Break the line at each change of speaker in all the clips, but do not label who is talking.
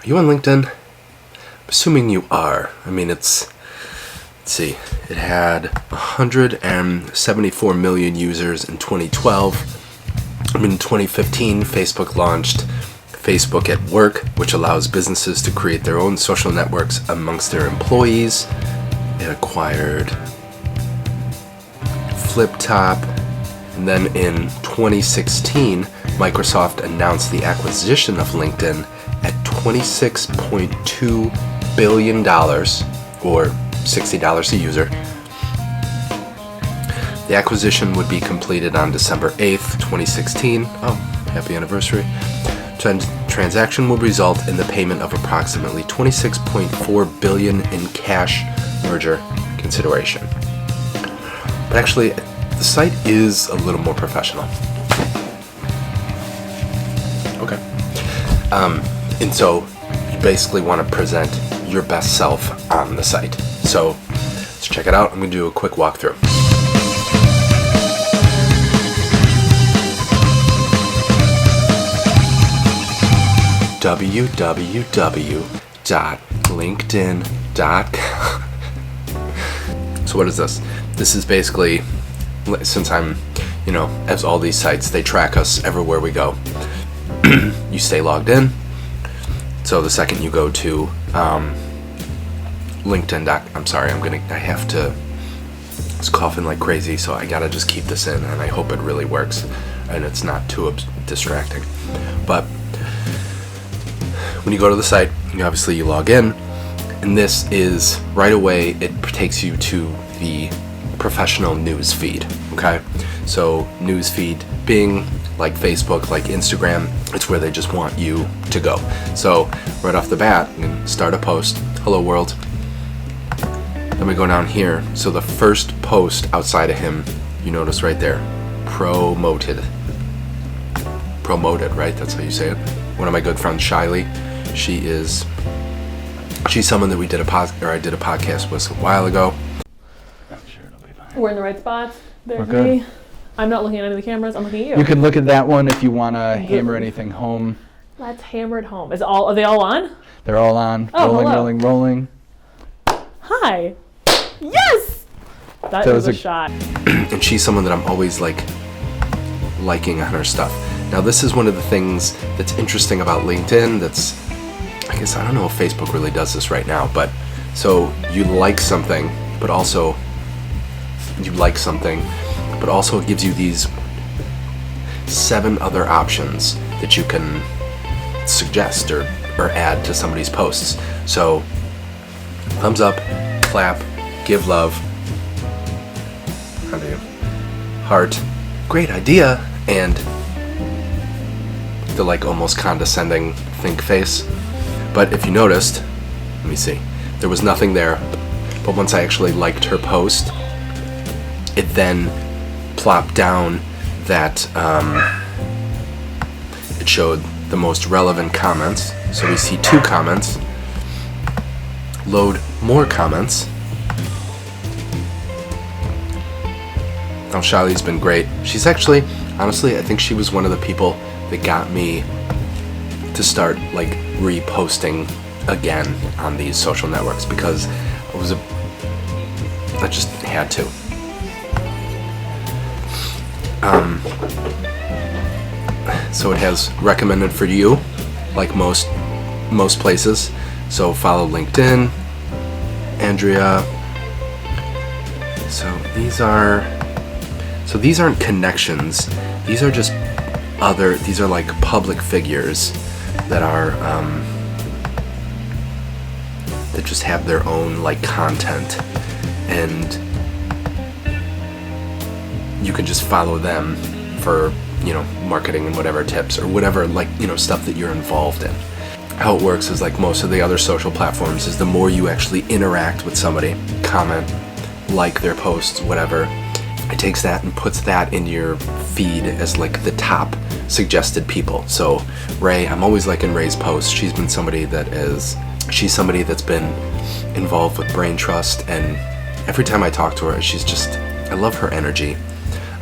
Are you on LinkedIn? I'm assuming you are. I mean, let's see, it had 174 million users in 2012. In 2015, Facebook launched Facebook at Work, which allows businesses to create their own social networks amongst their employees. It acquired FlipTop. And then in 2016, Microsoft announced the acquisition of LinkedIn at $26.2 billion, or $60 a user. The acquisition would be completed on December 8th, 2016. Oh, happy anniversary. Transaction will result in the payment of approximately $26.4 billion in cash merger consideration. But actually, the site is a little more professional. Okay. And so you basically want to present your best self on the site. So let's check it out. I'm going to do a quick walkthrough. www.linkedin.com. So what is this? This is basically, since I'm, as all these sites, they track us everywhere we go. You stay logged in. So the second you go to LinkedIn.com, it's coughing like crazy, so I gotta just keep this in, and I hope it really works and it's not too distracting. But when you go to the site, obviously you log in, and this is right away, it takes you to the professional news feed. Okay, so news feed being like Facebook, like Instagram, it's where they just want you to go. So right off the bat, I'm gonna start a post. Hello world. Then we go down here. So the first post outside of him, you notice right there, promoted, right? That's how you say it. One of my good friends, Shiley, she's someone that I did a podcast with a while ago.
I'm sure it'll be fine.
We're in the right spots. There's
Okay.
me. I'm not looking at any of the cameras. I'm looking at you.
You can look at that one if you want to hammer anything home.
Let's hammer it home. Are they all on?
They're all on.
Oh,
rolling,
hello.
rolling, rolling.
Hi. Yes! That was a shot.
And she's someone that I'm always liking on her stuff. Now this is one of the things that's interesting about LinkedIn I don't know if Facebook really does this right now, but so you like something, but also it gives you these 7 other options that you can suggest or add to somebody's posts. So thumbs up, clap, give love, how do you, heart, great idea, and the almost condescending think face. But if you noticed, let me see, there was nothing there, but once I actually liked her post, it then plopped down that it showed the most relevant comments. So we see 2 comments. Load more comments. Now Shiley's been great. She's actually, honestly, I think she was one of the people that got me to start reposting again on these social networks, because I just had to. So it has recommended for you, like most places. So follow LinkedIn, Andrea. So these aren't connections. These are just these are like public figures that are that just have their own content, and you can just follow them for marketing and whatever tips or whatever stuff that you're involved in. How it works is most of the other social platforms is the more you actually interact with somebody, comment, like their posts, whatever, it takes that and puts that in your feed as the top suggested people. So Ray, I'm always liking Ray's posts. She's somebody that's been involved with Brain Trust, and every time I talk to her, I love her energy.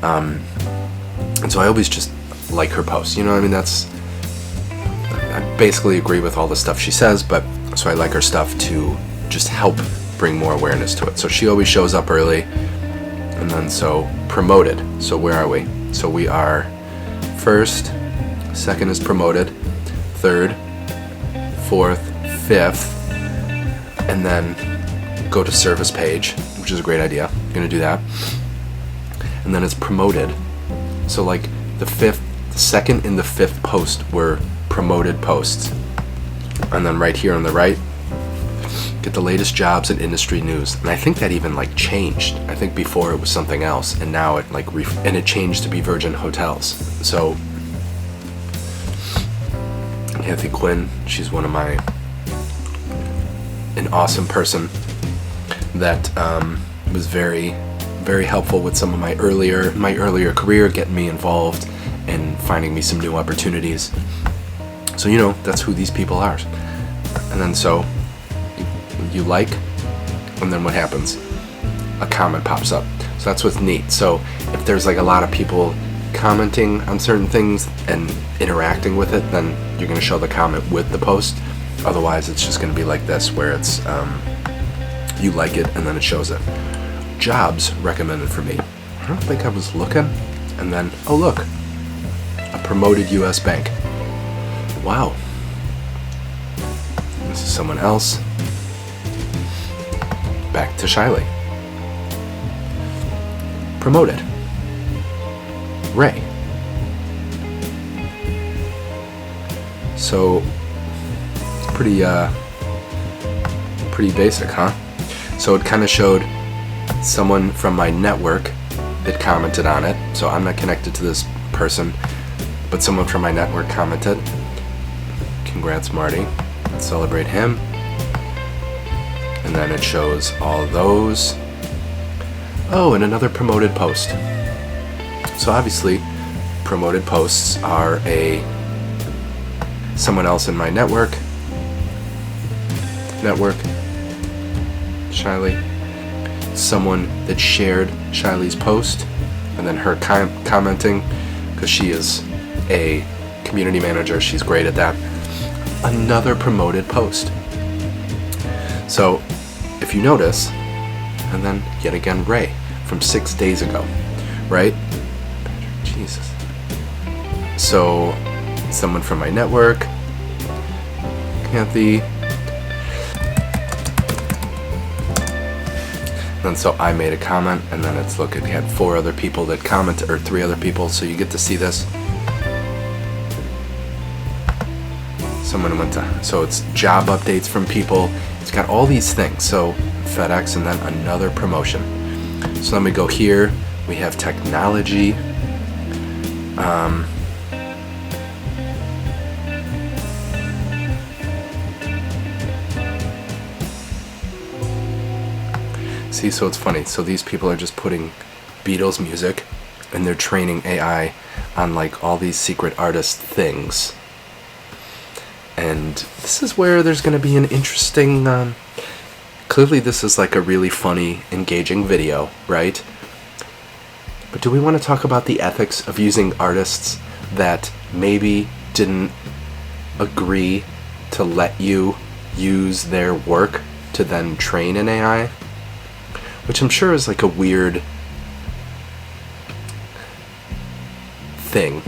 And so I always just like her posts. I basically agree with all the stuff she says, but so I like her stuff to just help bring more awareness to it. So she always shows up early, and then so promoted. So where are we? So we are first, second is promoted, third, fourth, fifth, and then go to service page, which is a great idea. I'm gonna do that. And then it's promoted. So like the second and the fifth post were promoted posts. And then right here on the right, get the latest jobs and industry news. And I think that even like changed. I think before it was something else, and now it like and it changed to be Virgin Hotels. So Kathy Quinn, she's an awesome person that was very, very helpful with some of my earlier career, getting me involved and finding me some new opportunities. So that's who these people are. And then so you like, and then what happens? A comment pops up. So that's what's neat. So if there's like a lot of people commenting on certain things and interacting with it, then you're going to show the comment with the post. Otherwise it's just going to be like this, where it's you like it and then it shows it. Jobs recommended for me. I don't think I was looking, and then oh look, a promoted US bank. Wow. This is someone else. Back to Shiley. Promoted. Ray. So pretty basic, huh? So it kind of showed someone from my network that commented on it. So I'm not connected to this person, but someone from my network commented. Congrats, Marty. Let's celebrate him. And then it shows all those. Oh, and another promoted post. So obviously, promoted posts are someone else in my network, Shiley, someone that shared Shiley's post, and then her commenting, because she is a community manager, she's great at that. Another promoted post. So if you notice, and then yet again Ray from 6 days ago, right? Jesus. So someone from my network, Kathy. And so I made a comment, and then it's look, it had 4 other people that commented, or 3 other people, so you get to see this. Someone went to, so it's job updates from people. It's got all these things. So FedEx, and then another promotion. So let me go here. We have technology. See, so it's funny. So these people are just putting Beatles music, and they're training AI on like all these secret artist things. And this is where there's going to be an interesting, clearly this is like a really funny, engaging video, right? But do we want to talk about the ethics of using artists that maybe didn't agree to let you use their work to then train an AI? Which I'm sure is like a weird thing,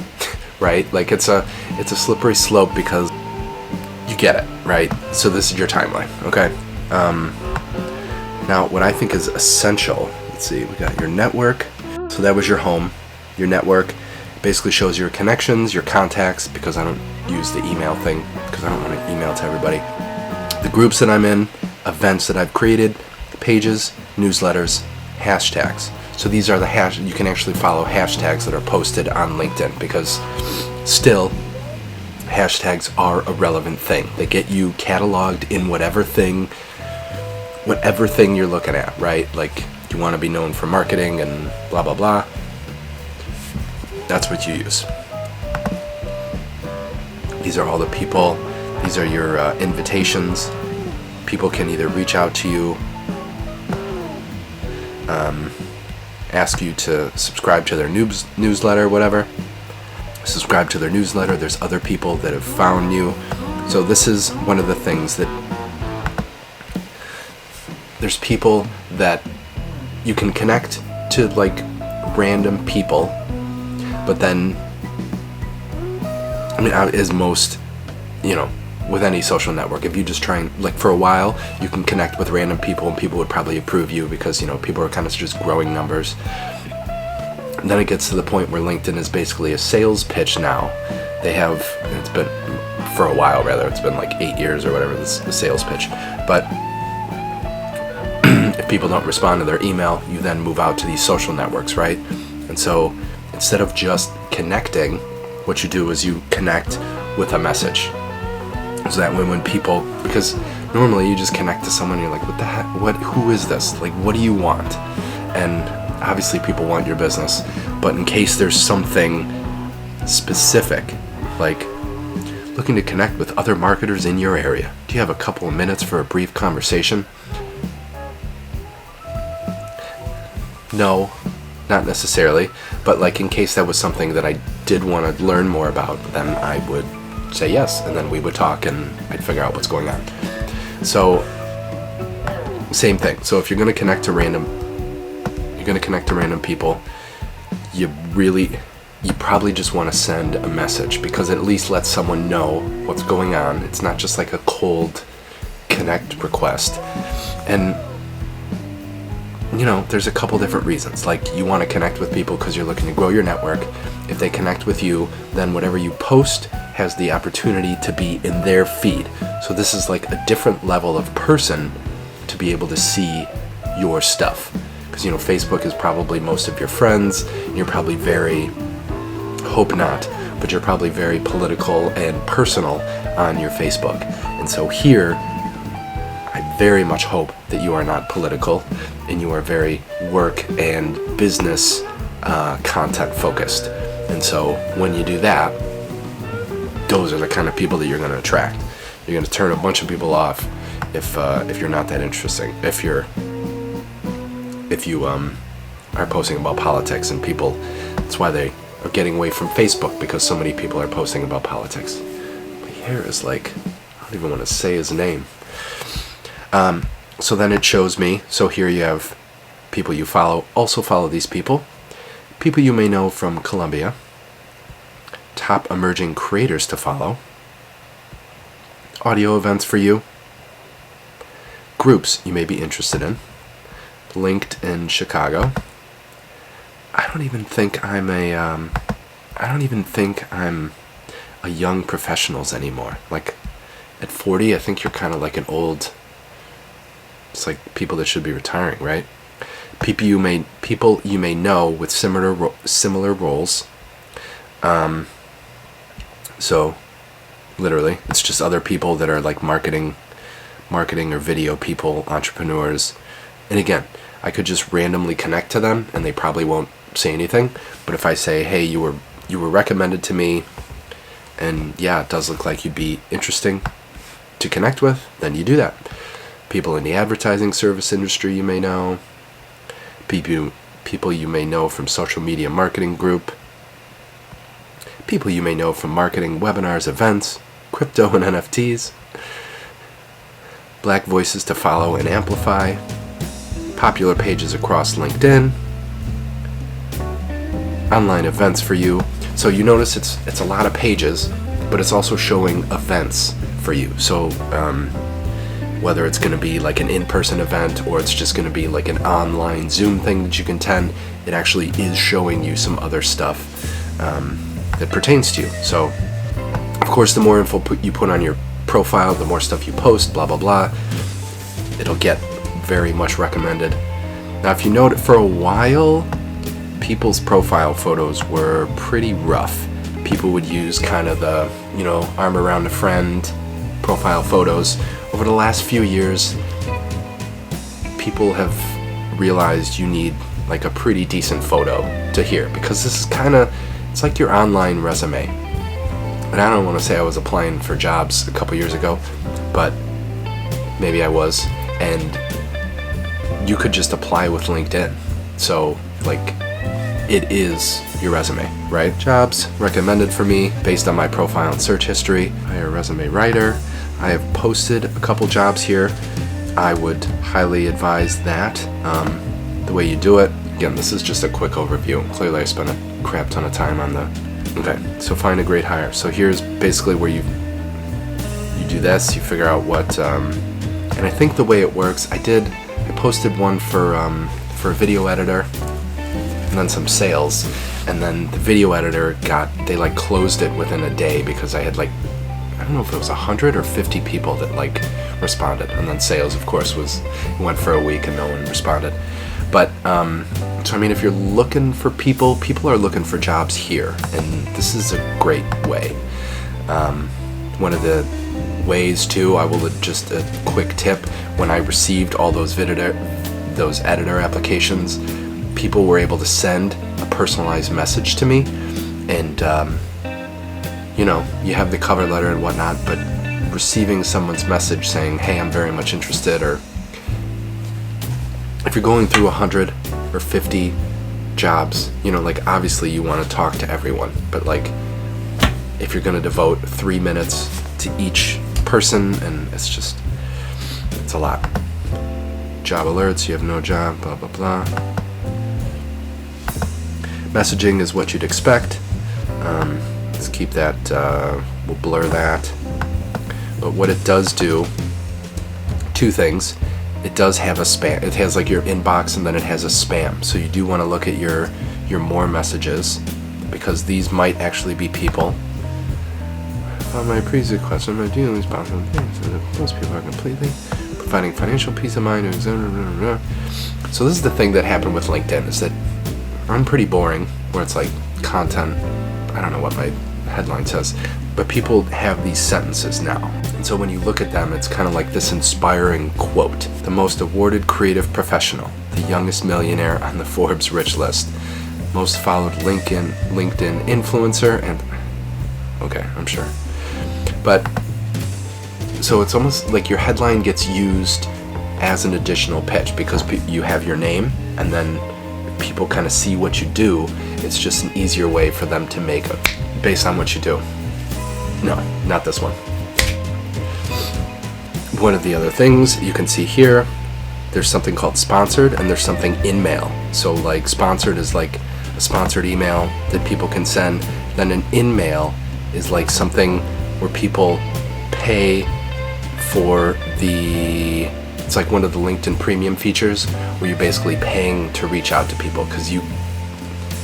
right? Like it's a slippery slope, because you get it, right? So this is your timeline, okay? Now what I think is essential, let's see, we got your network. So that was your home. Your network basically shows your connections, your contacts, because I don't use the email thing, because I don't want to email to everybody. The groups that I'm in, events that I've created, pages, newsletters, hashtags. So these are the you can actually follow hashtags that are posted on LinkedIn, because still hashtags are a relevant thing. They get you cataloged in whatever thing you're looking at, right? Like you want to be known for marketing and blah blah blah. That's what you use. These are all the people. These are your invitations. People can either reach out to you, ask you to subscribe to their newsletter, whatever. Subscribe to their newsletter. There's other people that have found you, So this is one of the things that there's people that you can connect to, like random people, but then, I mean, as most, with any social network, if you just try and, like, for a while, you can connect with random people and people would probably approve you because, people are kind of just growing numbers. And then it gets to the point where LinkedIn is basically a sales pitch now. It's been, for a while rather, it's been like 8 years or whatever, this sales pitch. But if people don't respond to their email, you then move out to these social networks, right? And so instead of just connecting, what you do is you connect with a message. So that when people, because normally you just connect to someone and you're like, what the heck, who is this? Like, what do you want? And obviously people want your business, but in case there's something specific, like looking to connect with other marketers in your area, do you have a couple of minutes for a brief conversation? No, not necessarily, but like in case that was something that I did want to learn more about, then I would say yes, and then we would talk and I'd figure out what's going on. So same thing. So if you're going to connect to random people, you probably just want to send a message, because it at least lets someone know what's going on. It's not just like a cold connect request. And there's a couple different reasons. Like, you want to connect with people because you're looking to grow your network. If they connect with you, then whatever you post has the opportunity to be in their feed. So this is like a different level of person to be able to see your stuff. Because, Facebook is probably most of your friends. And you're probably hope not, but you're probably very political and personal on your Facebook. And so here, I very much hope that you are not political and you are very work and business content focused. And so when you do that, those are the kind of people that you're going to attract. You're going to turn a bunch of people off if you're not that interesting. If you are posting about politics, and people, that's why they are getting away from Facebook, because so many people are posting about politics. My hair is like, I don't even want to say his name. So then it shows me, so here you have people you follow. Also follow these people. People you may know from Colombia. Top emerging creators to follow. Audio events for you. Groups you may be interested in. Linked in Chicago. I don't even think I'm a young professionals anymore. Like, at 40, I think you're kind of like an old. It's like people that should be retiring, right? People you may know with similar roles. So, literally, it's just other people that are like marketing or video people, entrepreneurs. And again, I could just randomly connect to them, and they probably won't say anything. But if I say, hey, you were recommended to me, and yeah, it does look like you'd be interesting to connect with, then you do that. People in the advertising service industry you may know. People you may know from social media marketing group. People you may know from marketing, webinars, events, crypto and NFTs. Black voices to follow and amplify. Popular pages across LinkedIn. Online events for you. So you notice it's a lot of pages, but it's also showing events for you. So whether it's going to be like an in-person event or it's just going to be like an online Zoom thing that you can attend, it actually is showing you some other stuff that pertains to you. So, of course, the more info you put on your profile, the more stuff you post, blah, blah, blah, it'll get very much recommended. Now, if you note, for a while, people's profile photos were pretty rough. People would use kind of the, arm around a friend profile photos. Over the last few years, people have realized you need like a pretty decent photo to here, because this is it's like your online resume. And I don't want to say I was applying for jobs a couple years ago, but maybe I was, and you could just apply with LinkedIn. So like it is your resume, right? Jobs recommended for me based on my profile and search history. Hire a resume writer. I have posted a couple jobs here. I would highly advise that. The way you do it, again, this is just a quick overview. Clearly I spent a crap ton of time on the... Okay, so find a great hire. So here's basically where you do this, you figure out what... and I think the way it works, I posted one for a video editor, and then some sales, and then the video editor they like closed it within a day because I had like, I don't know if it was 100 or 50 people that like responded, and then sales of course went for a week and no one responded. But so I mean, if you're looking for people are looking for jobs here, and this is a great way. One of the ways too, I will just a quick tip, when I received all those editor applications, people were able to send a personalized message to me, and you know, you have the cover letter and whatnot, but receiving someone's message saying, hey, I'm very much interested, or if you're going through 100 or 50 jobs, you know, like obviously you want to talk to everyone, but like if you're going to devote 3 minutes to each person, and it's a lot. Job alerts, you have no job, blah blah blah. Messaging is what you'd expect. Let's keep that, we'll blur that. But what it does do, two things. It does have a spam. It has like your inbox, and then it has a spam. So you do want to look at your more messages, because these might actually be people. On my previous question, I'm dealing with possible things. Most people are completely providing financial peace of mind. So this is the thing that happened with LinkedIn, is that I'm pretty boring, where it's like content, I don't know what my headline says, but people have these sentences now. And so when you look at them, it's kind of like this inspiring quote. The most awarded creative professional, the youngest millionaire on the Forbes rich list, most followed LinkedIn influencer, and okay, I'm sure. But so it's almost like your headline gets used as an additional pitch, because you have your name, and then people kind of see what you do. It's just an easier way for them to make it based on what you do. No, not this one. One of the other things you can see here, there's something called sponsored, and there's something in mail. So like sponsored is like a sponsored email that people can send. Then an in mail is like something where people pay for it's like one of the LinkedIn premium features, where you're basically paying to reach out to people, because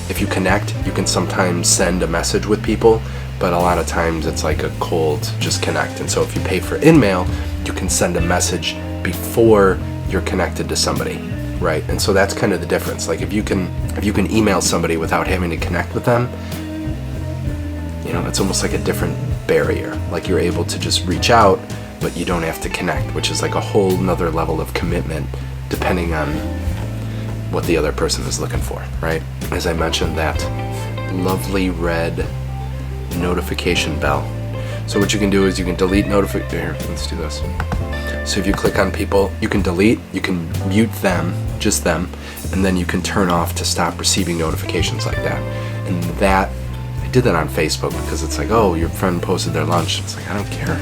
if you connect, you can sometimes send a message with people, but a lot of times it's like a cold just connect. And so if you pay for in-mail, you can send a message before you're connected to somebody, right? And so that's kind of the difference. Like if you can email somebody without having to connect with them, you know, it's almost like a different barrier. Like you're able to just reach out, but you don't have to connect, which is like a whole nother level of commitment depending on what the other person is looking for, right? As I mentioned, that lovely red notification bell. So what you can do is you can delete here, let's do this. So if you click on people, you can delete, you can mute them, just them, and then you can turn off to stop receiving notifications like that. And that, I did that on Facebook, because it's like, oh, your friend posted their lunch. It's like, I don't care.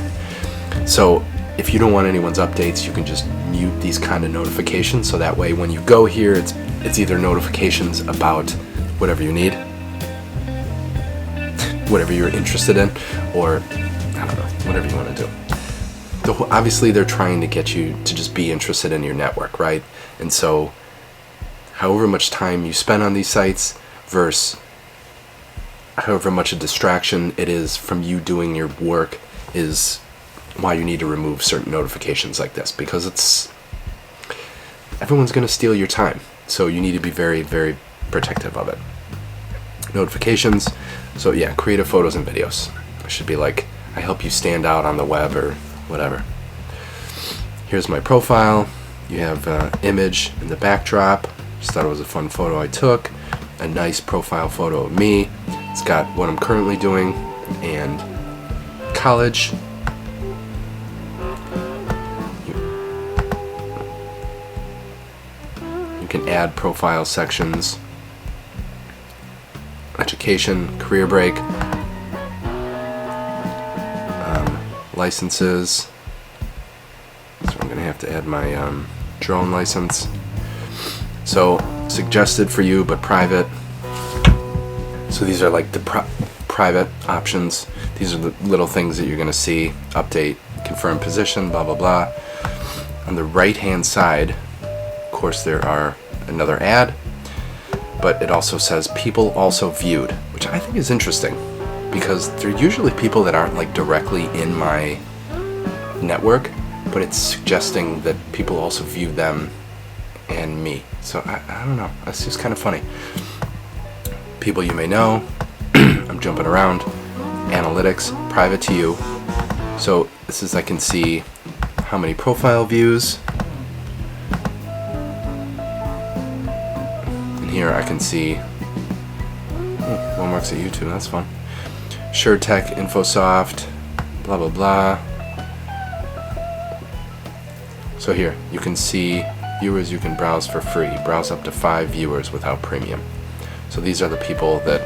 So if you don't want anyone's updates, you can just mute these kind of notifications, so that way when you go here, it's either notifications about whatever you need, whatever you're interested in, or I don't know, whatever you want to do. Obviously they're trying to get you to just be interested in your network, right? And so however much time you spend on these sites versus however much a distraction it is from you doing your work is why you need to remove certain notifications like this, because everyone's going to steal your time. So you need to be very, very protective of it. Notifications. So yeah, creative photos and videos. It should be like, I help you stand out on the web or whatever. Here's my profile. You have image in the backdrop. Just thought it was a fun photo I took. A nice profile photo of me. It's got what I'm currently doing and college. You can add profile sections. education, career break, licenses. So I'm gonna have to add my drone license. So suggested for you, but private. So these are like the private options. These are the little things that you're gonna see. Update, confirm position, blah blah blah. On the right hand side, of course, there are another ad, but it also says people also viewed, which I think is interesting because they're usually people that aren't like directly in my network, but it's suggesting that people also view them and me. So I don't know, that's just kind of funny. People you may know. I'm jumping around. Analytics, private to you. So this is, I can see how many profile views. And here I can see, one works at YouTube, that's fun. SureTech, Infosoft, blah blah blah. So here, you can see viewers you can browse for free. Browse up to 5 viewers without premium. So these are the people that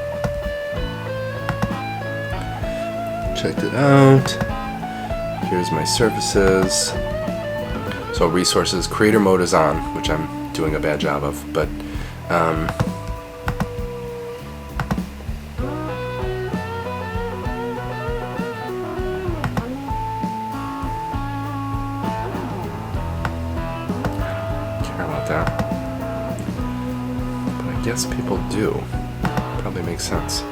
checked it out. Here's my services. So resources, creator mode is on, which I'm doing a bad job of, but care about that. But I guess people do. Probably makes sense.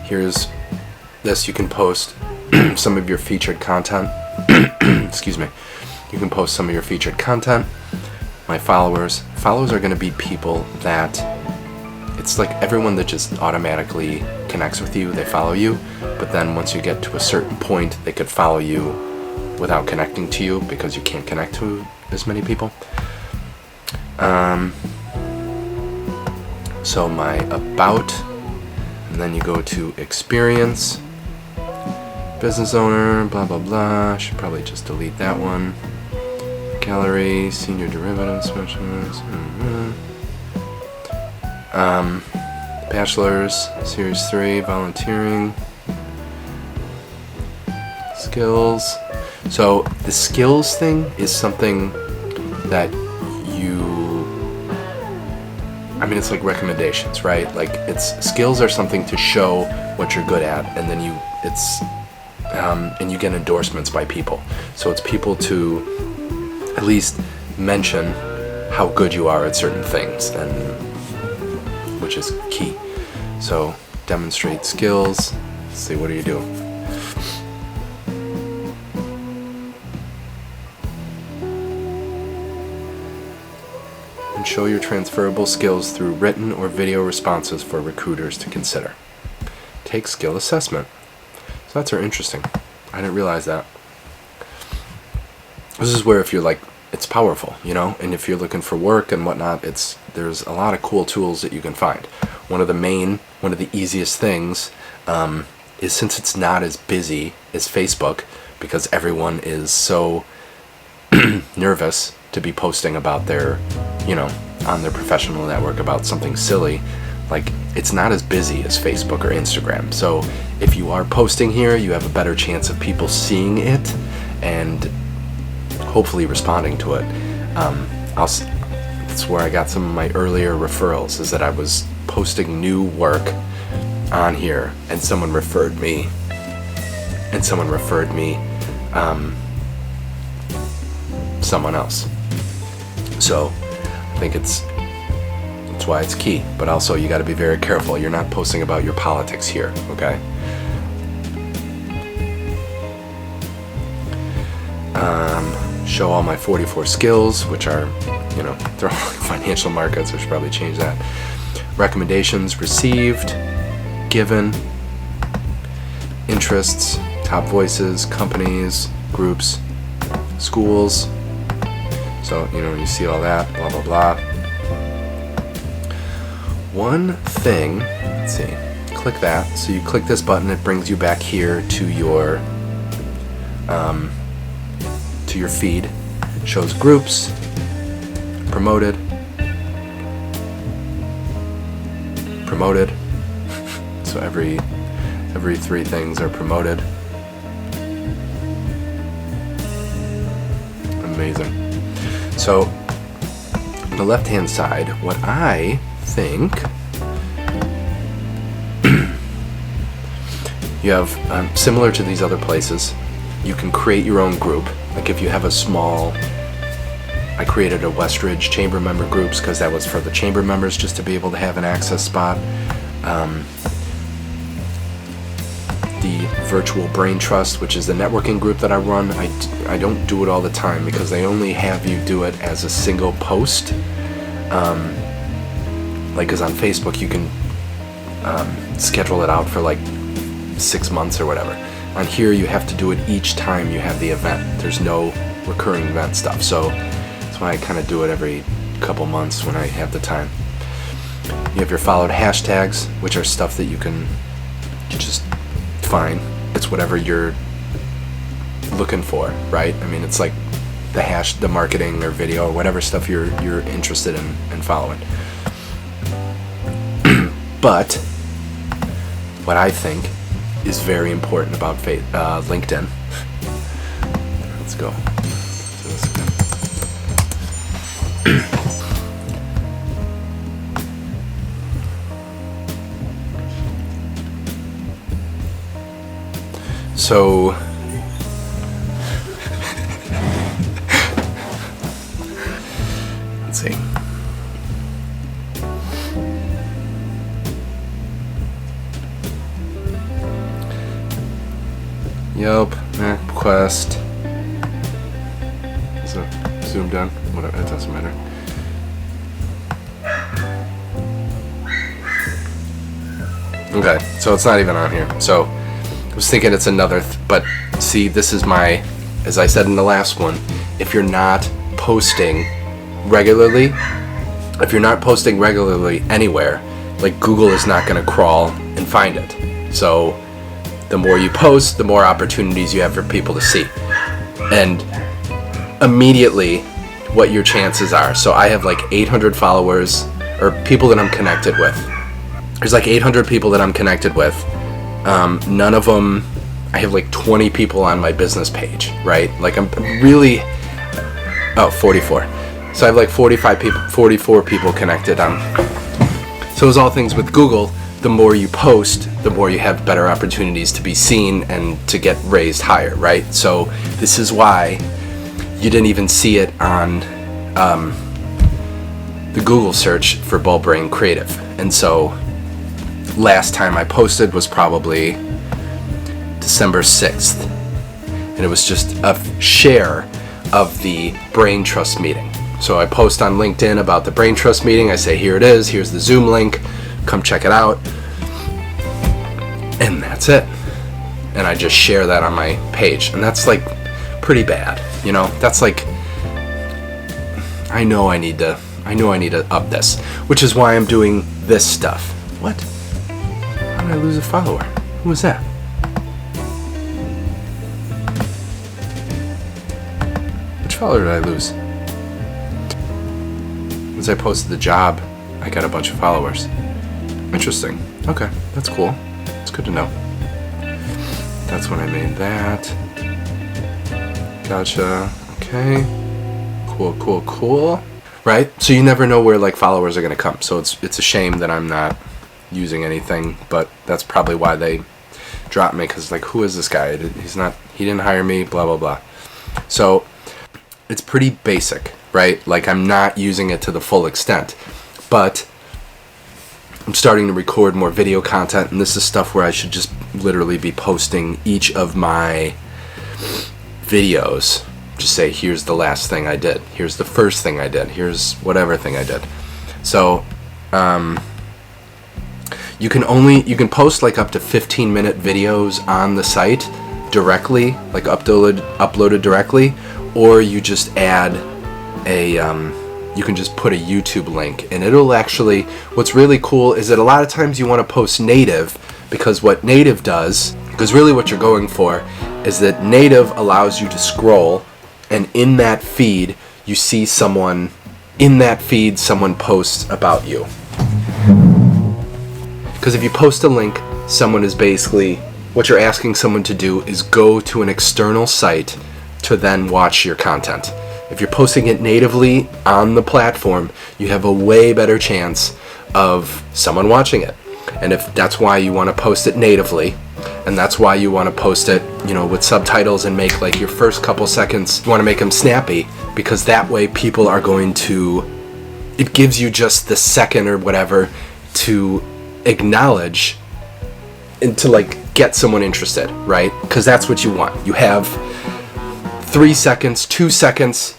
Here's this. You can post some of your featured content. Excuse me. You can post some of your featured content. My followers are going to be people that it's like everyone that just automatically connects with you, they follow you, but then once you get to a certain point, they could follow you without connecting to you because you can't connect to as many people. So my about, and then you go to experience, business owner, blah blah blah. Should probably just delete that one. Gallery, senior derivative specialist. Bachelor's, series 3, volunteering, skills. So the skills thing is something that it's like recommendations, right? Like skills are something to show what you're good at, and then and you get endorsements by people. So it's people to at least mention how good you are at certain things, and which is key. So demonstrate skills. Let's see, what do you do? And show your transferable skills through written or video responses for recruiters to consider. Take skill assessment. So that's interesting. I didn't realize that. This is where if you're like, it's powerful, and if you're looking for work and whatnot, there's a lot of cool tools that you can find. One of the easiest things is, since it's not as busy as Facebook, because everyone is so nervous to be posting about their, on their professional network about something silly, like it's not as busy as Facebook or Instagram. So if you are posting here, you have a better chance of people seeing it and hopefully responding to it. That's where I got some of my earlier referrals, is that I was posting new work on here and someone referred me someone else. So I think that's why it's key, but also you got to be very careful. You're not posting about your politics here, okay? Show all my 44 skills, which are, they're all financial markets. I should probably change that. Recommendations received, given, interests, top voices, companies, groups, schools. So, you see all that, blah, blah, blah. One thing, let's see, click that. So you click this button, it brings you back here to your feed. Shows groups, promoted, promoted. So every 3 things are promoted. Amazing. So on the left-hand side, what I think you have, similar to these other places, you can create your own group. Like if you have a small, I created a Westridge chamber member groups because that was for the chamber members just to be able to have an access spot. The Virtual Brain Trust, which is the networking group that I run, I don't do it all the time because they only have you do it as a single post. Like, because on Facebook you can schedule it out for like 6 months or whatever. On here you have to do it each time you have the event. There's no recurring event stuff, so that's why I kind of do it every couple months when I have the time. You have your followed hashtags, which are stuff that you can just find. It's whatever you're looking for, right? I mean, it's like the marketing or video or whatever stuff you're interested in following. But what I think is very important about LinkedIn. Let's go. Do this again. So let's see. Yelp, MapQuest. Is it zoomed in? Whatever, it doesn't matter. Okay, so it's not even on here. So I was thinking it's another, but see, this is my, as I said in the last one, if you're not posting regularly anywhere, like Google is not going to crawl and find it. So the more you post, the more opportunities you have for people to see. And immediately what your chances are. So I have like 800 followers, or people that I'm connected with. There's like 800 people that I'm connected with. None of them, I have like 20 people on my business page, right? Like I'm really, 44. So I have like 44 people connected on. So it's all things with Google. The more you post, the more you have better opportunities to be seen and to get raised higher, right? So this is why you didn't even see it on the Google search for Bulb Brain Creative. And so last time I posted was probably December 6th. And it was just a share of the Brain Trust meeting. So I post on LinkedIn about the Brain Trust meeting. I say, here it is. Here's the Zoom link. Come check it out. And that's it. And I just share that on my page. And that's like pretty bad. You know, that's like, I know I need to up this, which is why I'm doing this stuff. What? How did I lose a follower? Who was that? Which follower did I lose? As I posted the job, I got a bunch of followers. Interesting. Okay, that's cool. It's good to know. That's when I made that. Gotcha. Okay. Cool. Right? So you never know where like followers are gonna come. So it's a shame that I'm not using anything, but that's probably why they dropped me, because like, who is this guy? He didn't hire me, blah blah blah. So it's pretty basic, right? Like I'm not using it to the full extent, but I'm starting to record more video content, and this is stuff where I should just literally be posting each of my videos. Just say, here's the last thing I did. Here's the first thing I did. Here's whatever thing I did. So, you can post like up to 15-minute videos on the site directly, like uploaded directly, or you just add a, you can just put a YouTube link, and it'll actually, what's really cool is that a lot of times you want to post native, because what native does, because really what you're going for is that native allows you to scroll, and in that feed you see someone posts about you. Because if you post a link, someone is basically, what you're asking someone to do is go to an external site to then watch your content. If you're posting it natively on the platform, you have a way better chance of someone watching it. And if that's why you want to post it natively, and that's why you want to post it, with subtitles and make like your first couple seconds, you want to make them snappy, because that way people are going to, it gives you just the second or whatever to acknowledge and to like get someone interested, right? Because that's what you want. You have 3 seconds, 2 seconds,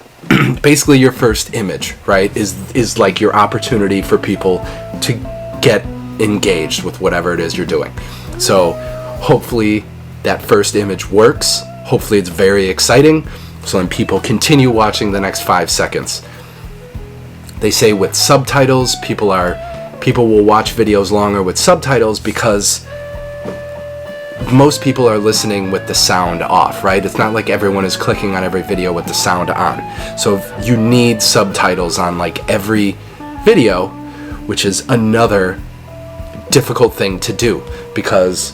basically your first image, right, is like your opportunity for people to get engaged with whatever it is you're doing. So hopefully that first image works. Hopefully it's very exciting, so then people continue watching the next 5 seconds. They say with subtitles, people will watch videos longer with subtitles because most people are listening with the sound off, right? It's not like everyone is clicking on every video with the sound on. So you need subtitles on like every video, which is another difficult thing to do, because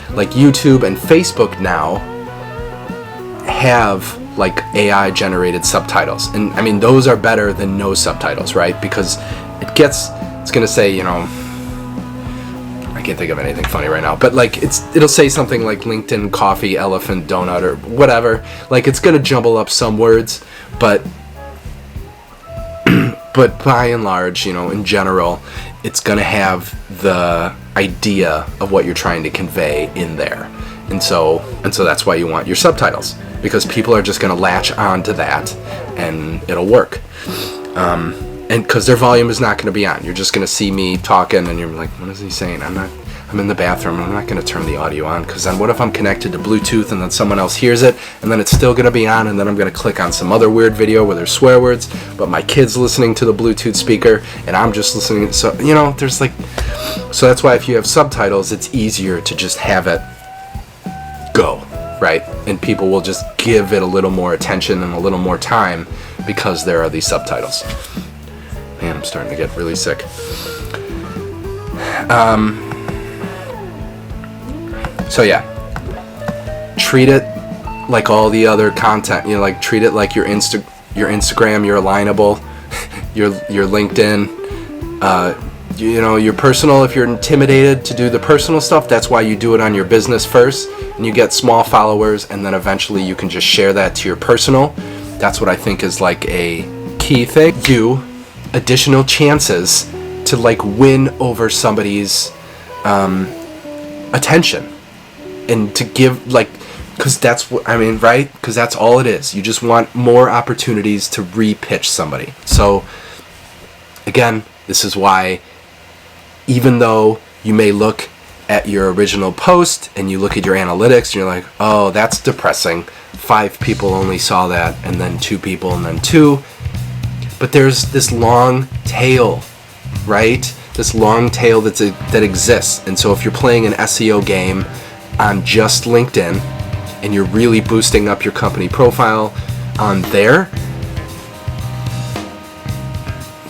like YouTube and Facebook now have like AI generated subtitles, and I mean those are better than no subtitles, right? Because it's gonna say, I can't think of anything funny right now, but like it'll say something like LinkedIn coffee elephant donut or whatever. Like it's gonna jumble up some words, but by and large, in general, it's gonna have the idea of what you're trying to convey in there. And so that's why you want your subtitles, because people are just gonna latch on to that and it'll work. And because their volume is not going to be on. You're just going to see me talking and you're like, what is he saying? I'm in the bathroom. I'm not going to turn the audio on, because then what if I'm connected to Bluetooth and then someone else hears it and then it's still going to be on, and then I'm going to click on some other weird video where there's swear words, but my kid's listening to the Bluetooth speaker and I'm just listening. So, there's like, so that's why if you have subtitles, it's easier to just have it go, right? And people will just give it a little more attention and a little more time because there are these subtitles. Man, I'm starting to get really sick. So yeah, treat it like all the other content. Like treat it like your Instagram, your Alignable, your LinkedIn. Your personal. If you're intimidated to do the personal stuff, that's why you do it on your business first, and you get small followers, and then eventually you can just share that to your personal. That's what I think is like a key thing. Additional chances to like win over somebody's attention, and to give like, because that's what I mean, right? Because that's all it is. You just want more opportunities to re-pitch somebody. So again, this is why, even though you may look at your original post and you look at your analytics and you're like, oh, that's depressing, 5 people only saw that, and then 2 people, and then 2. But there's this long tail, right? This long tail that exists. And so if you're playing an SEO game on just LinkedIn and you're really boosting up your company profile on there,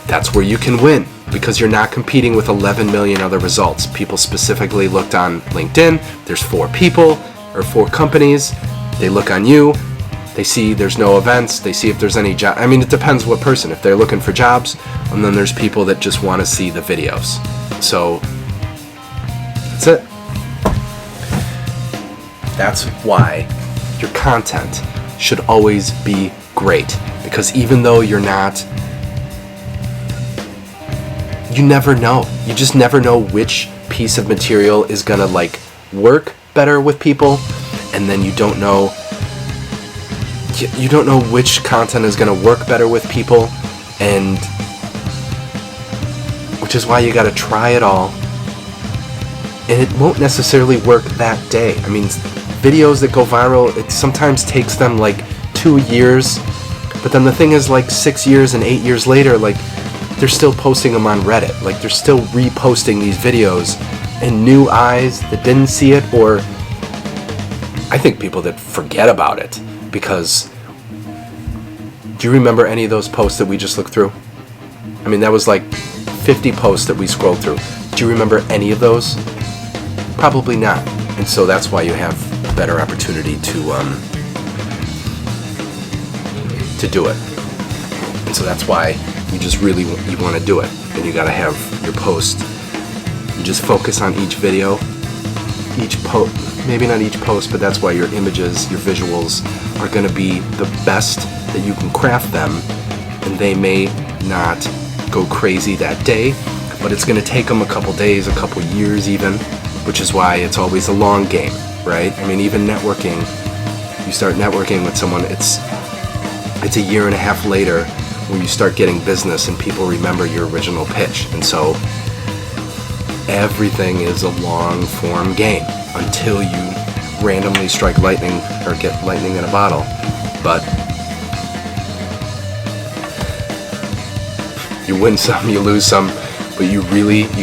that's where you can win, because you're not competing with 11 million other results. People specifically looked on LinkedIn. There's 4 people or 4 companies. They look on you. They see there's no events. They see if there's any job. I mean, it depends what person. If they're looking for jobs, and then there's people that just want to see the videos. So that's it. That's why your content should always be great, because even though you're not, you never know. You just never know which piece of material is gonna like work better with people, and then you don't know which content is going to work better with people, and which is why you got to try it all, and it won't necessarily work that day. I mean, videos that go viral, it sometimes takes them like 2 years, but then the thing is, like 6 years and 8 years later, like they're still posting them on Reddit, like they're still reposting these videos, and new eyes that didn't see it, or I think people that forget about it. Because do you remember any of those posts that we just looked through? I mean, that was like 50 posts that we scrolled through. Do you remember any of those? Probably not. And so that's why you have a better opportunity to do it. And so that's why you just really you want to do it. And you got to have your post. You just focus on each video, each post. Maybe not each post, but that's why your images, your visuals are going to be the best that you can craft them. And they may not go crazy that day, but it's going to take them a couple days, a couple years even, which is why it's always a long game, right? I mean, even networking, you start networking with someone, it's a year and a half later where you start getting business and people remember your original pitch. And so everything is a long form game until you randomly strike lightning or get lightning in a bottle. But you win some, you lose some, but you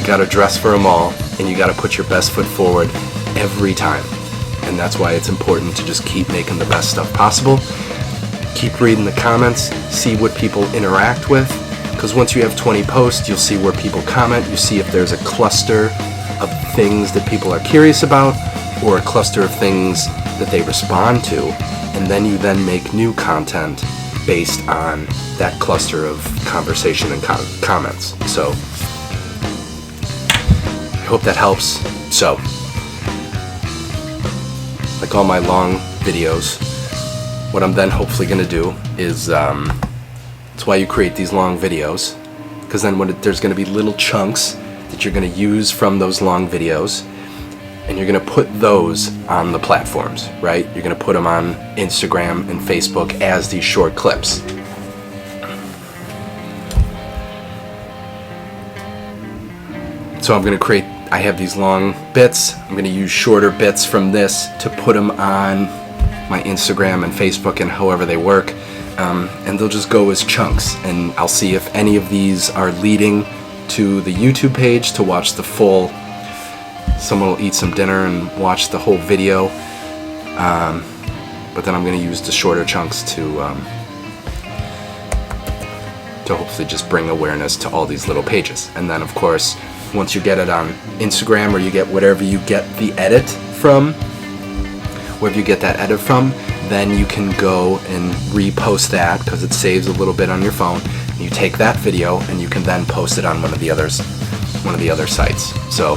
gotta dress for them all, and you gotta put your best foot forward every time. And that's why it's important to just keep making the best stuff possible. Keep reading the comments, see what people interact with, because once you have 20 posts, you'll see where people comment, you see if there's a cluster of things that people are curious about, or a cluster of things that they respond to, and then you make new content based on that cluster of conversation and comments. So I hope that helps. So, like all my long videos, what I'm then hopefully going to do is, that's why you create these long videos, because then there's going to be little chunks that you're going to use from those long videos, and you're going to put those on the platforms, right? You're going to put them on Instagram and Facebook as these short clips. So I have these long bits. I'm going to use shorter bits from this to put them on my Instagram and Facebook and however they work. And they'll just go as chunks. And I'll see if any of these are leading to the YouTube page to watch the full. Someone will eat some dinner and watch the whole video. But then I'm going to use the shorter chunks to hopefully just bring awareness to all these little pages. And then, of course, once you get it on Instagram, or you get whatever you get the edit from, wherever you get that edit from, then you can go and repost that, because it saves a little bit on your phone. And you take that video and you can then post it on one of the other sites. So,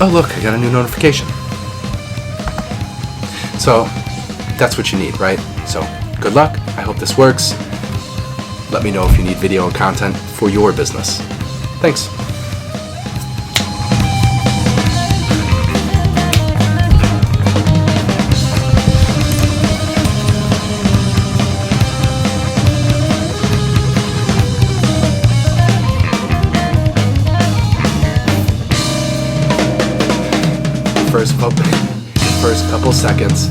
oh look, I got a new notification. So that's what you need, right? So good luck. I hope this works. Let me know if you need video or content for your business. Thanks. First couple seconds.